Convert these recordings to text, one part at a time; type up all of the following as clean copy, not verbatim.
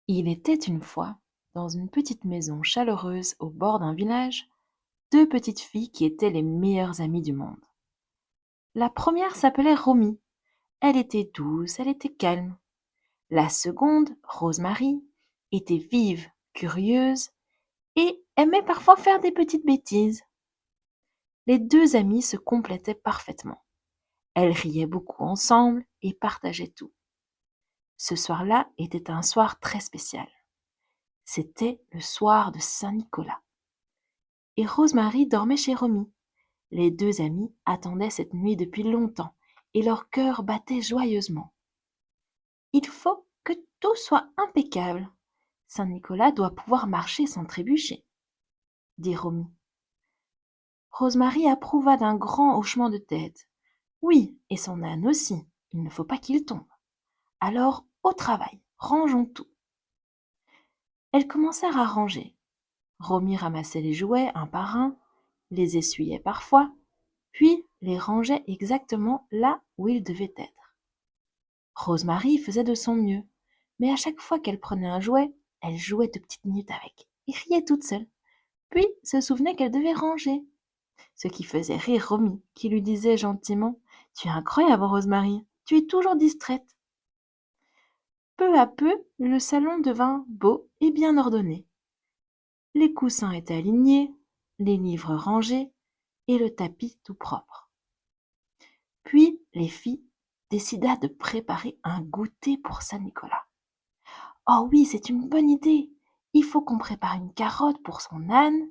Il était une fois, dans une petite maison chaleureuse au bord d'un village, deux petites filles qui étaient les meilleures amies du monde. La première s'appelait Romy. Elle était douce, elle était calme. La seconde, Rosemary, était vive, curieuse et aimait parfois faire des petites bêtises. Les deux amies se complétaient parfaitement. Elles riaient beaucoup ensemble et partageaient tout. Ce soir-là était un soir très spécial. C'était le soir de Saint-Nicolas. Et Rosemary dormait chez Romy. Les deux amies attendaient cette nuit depuis longtemps et leur cœur battait joyeusement. Il faut que tout soit impeccable. Saint-Nicolas doit pouvoir marcher sans trébucher, dit Romy. Rosemary approuva d'un grand hochement de tête. Oui, et son âne aussi. Il ne faut pas qu'il tombe. Alors, au travail, rangeons tout. Elles commencèrent à ranger. Romy ramassait les jouets un par un, les essuyait parfois, puis les rangeait exactement là où ils devaient être. Rosemary faisait de son mieux, mais à chaque fois qu'elle prenait un jouet, elle jouait de petites minutes avec et riait toute seule, puis se souvenait qu'elle devait ranger. Ce qui faisait rire Romy, qui lui disait gentiment: Tu es incroyable, Rosemary, tu es toujours distraite. Peu à peu, le salon devint beau et bien ordonné. Les coussins étaient alignés, les livres rangés et le tapis tout propre. Puis les filles décida de préparer un goûter pour Saint-Nicolas. Oh oui, c'est une bonne idée. Il faut qu'on prépare une carotte pour son âne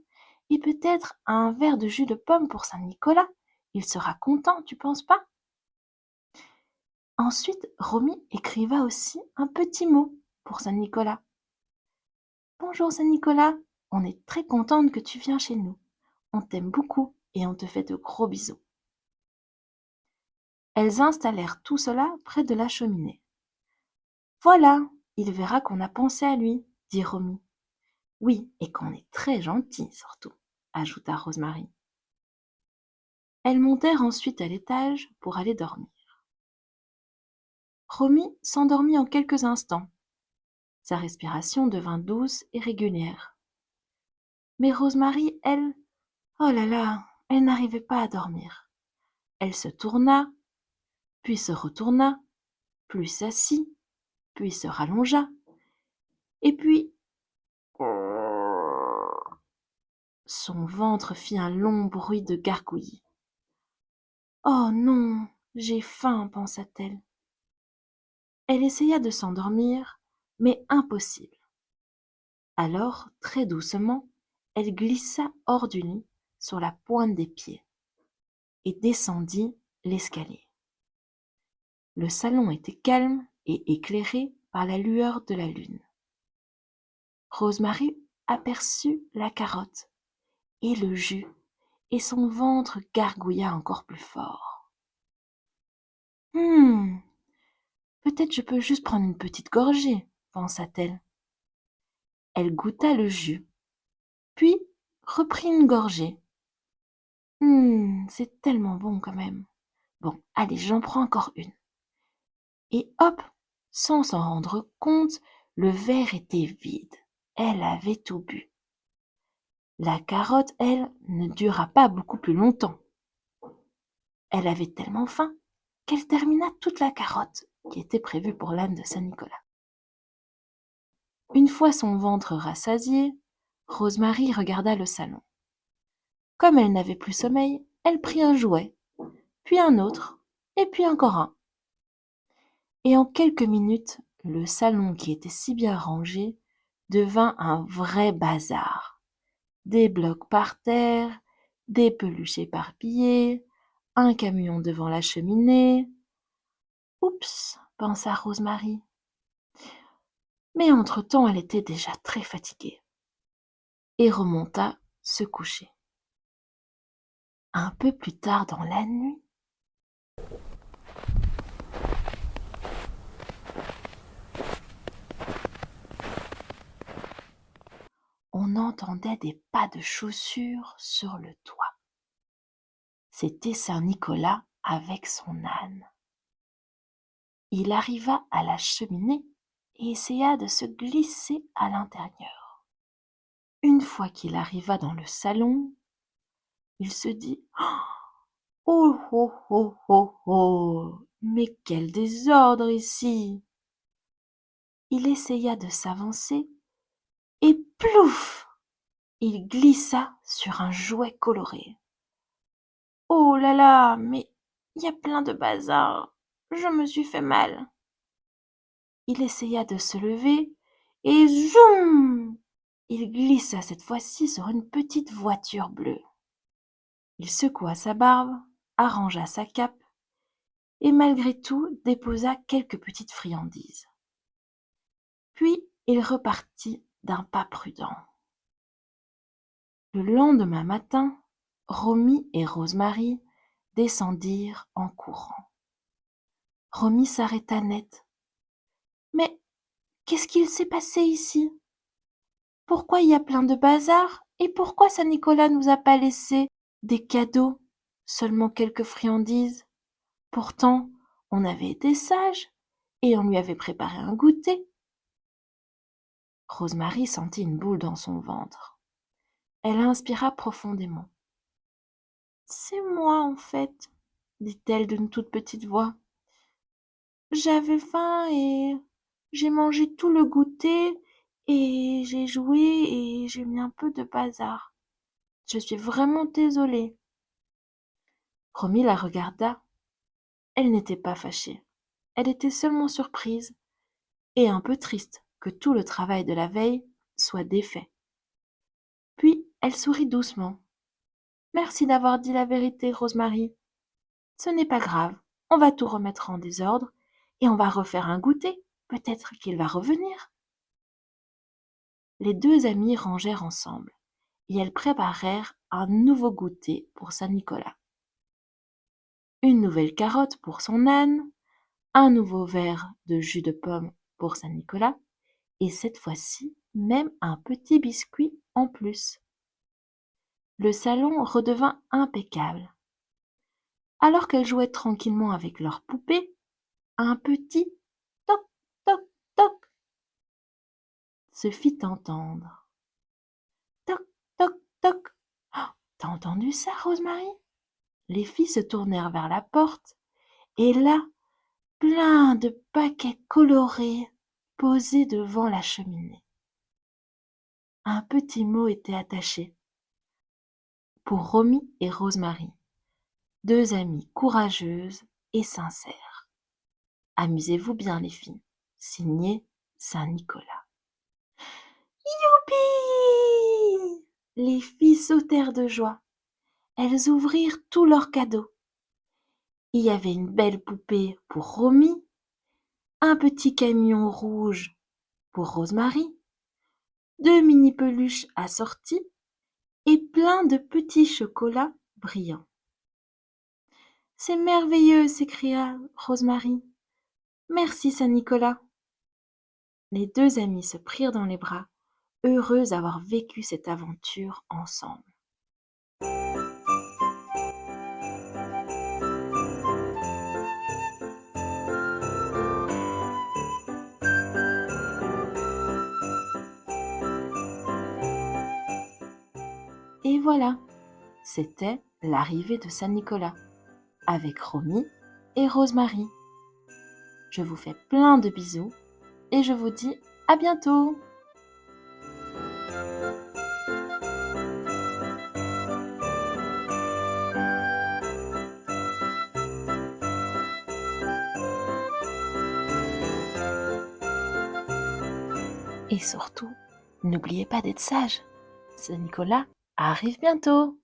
et peut-être un verre de jus de pomme pour Saint-Nicolas. Il sera content, tu penses pas? Ensuite, Romy écriva aussi un petit mot pour Saint-Nicolas. Bonjour Saint-Nicolas, on est très contente que tu viens chez nous. On t'aime beaucoup et on te fait de gros bisous. Elles installèrent tout cela près de la cheminée. Voilà, il verra qu'on a pensé à lui, dit Romy. Oui, et qu'on est très gentil surtout, ajouta Rosemary. Elles montèrent ensuite à l'étage pour aller dormir. Romy s'endormit en quelques instants. Sa respiration devint douce et régulière. Mais Rosemary, elle, oh là là, elle n'arrivait pas à dormir. Elle se tourna, puis se retourna, puis s'assit, puis se rallongea, et puis son ventre fit un long bruit de gargouillis. Oh non, j'ai faim, pensa-t-elle. Elle essaya de s'endormir, mais impossible. Alors, très doucement, elle glissa hors du lit sur la pointe des pieds et descendit l'escalier. Le salon était calme et éclairé par la lueur de la lune. Rosemary aperçut la carotte et le jus, et son ventre gargouilla encore plus fort. Hum, peut-être je peux juste prendre une petite gorgée, pensa-t-elle. Elle goûta le jus, puis reprit une gorgée. C'est tellement bon quand même. Bon, allez, j'en prends encore une. Et hop, sans s'en rendre compte, le verre était vide. Elle avait tout bu. La carotte, elle, ne dura pas beaucoup plus longtemps. Elle avait tellement faim qu'elle termina toute la carotte qui était prévue pour l'âne de Saint-Nicolas. Une fois son ventre rassasié, Rosemary regarda le salon. Comme elle n'avait plus sommeil, elle prit un jouet, puis un autre, et puis encore un. Et en quelques minutes, le salon qui était si bien rangé devint un vrai bazar. Des blocs par terre, des peluches éparpillées, un camion devant la cheminée. Oups, pensa Rosemary. Mais entre-temps, elle était déjà très fatiguée et remonta se coucher. Un peu plus tard dans la nuit, on entendait des pas de chaussures sur le toit. C'était Saint-Nicolas avec son âne. Il arriva à la cheminée et essaya de se glisser à l'intérieur. Une fois qu'il arriva dans le salon, il se dit: Oh, oh, oh, oh, oh, mais quel désordre ici! Il essaya de s'avancer et plouf! Il glissa sur un jouet coloré. Oh là là, mais il y a plein de bazar. Je me suis fait mal. Il essaya de se lever et zoom! Il glissa cette fois-ci sur une petite voiture bleue. Il secoua sa barbe, arrangea sa cape et malgré tout déposa quelques petites friandises. Puis il repartit d'un pas prudent. Le lendemain matin, Romy et Rosemary descendirent en courant. Romy s'arrêta net. Mais qu'est-ce qu'il s'est passé ici? Pourquoi il y a plein de bazar? Et pourquoi Saint-Nicolas nous a pas laissé des cadeaux, seulement quelques friandises? Pourtant, on avait été sages et on lui avait préparé un goûter. Rosemary sentit une boule dans son ventre. Elle inspira profondément. C'est moi, en fait, dit-elle d'une toute petite voix. J'avais faim et j'ai mangé tout le goûter et j'ai joué et j'ai mis un peu de bazar. Je suis vraiment désolée. Romy la regarda. Elle n'était pas fâchée. Elle était seulement surprise et un peu triste que tout le travail de la veille soit défait. Puis elle sourit doucement. Merci d'avoir dit la vérité, Rosemary. Ce n'est pas grave, on va tout remettre en désordre et on va refaire un goûter. Peut-être qu'il va revenir. Les deux amies rangèrent ensemble et elles préparèrent un nouveau goûter pour Saint-Nicolas. Une nouvelle carotte pour son âne, un nouveau verre de jus de pomme pour Saint-Nicolas et cette fois-ci même un petit biscuit en plus. Le salon redevint impeccable. Alors qu'elles jouaient tranquillement avec leurs poupées, un petit toc toc toc se fit entendre. Toc toc toc. Oh, t'as entendu ça, Rosemary? Les filles se tournèrent vers la porte et là, plein de paquets colorés posés devant la cheminée. Un petit mot était attaché. Pour Romy et Rosemary, deux amies courageuses et sincères. Amusez-vous bien les filles. Signé Saint-Nicolas. Youpi! Les filles sautèrent de joie. Elles ouvrirent tous leurs cadeaux. Il y avait une belle poupée pour Romy, un petit camion rouge pour Rosemary, deux mini-peluches assorties et plein de petits chocolats brillants. C'est merveilleux, s'écria Rosemary. Merci Saint-Nicolas. Les deux amies se prirent dans les bras, heureuses d'avoir vécu cette aventure ensemble. Et voilà, c'était l'arrivée de Saint-Nicolas, avec Romy et Rosemary. Je vous fais plein de bisous et je vous dis à bientôt! Et surtout, n'oubliez pas d'être sage. Saint-Nicolas arrive bientôt!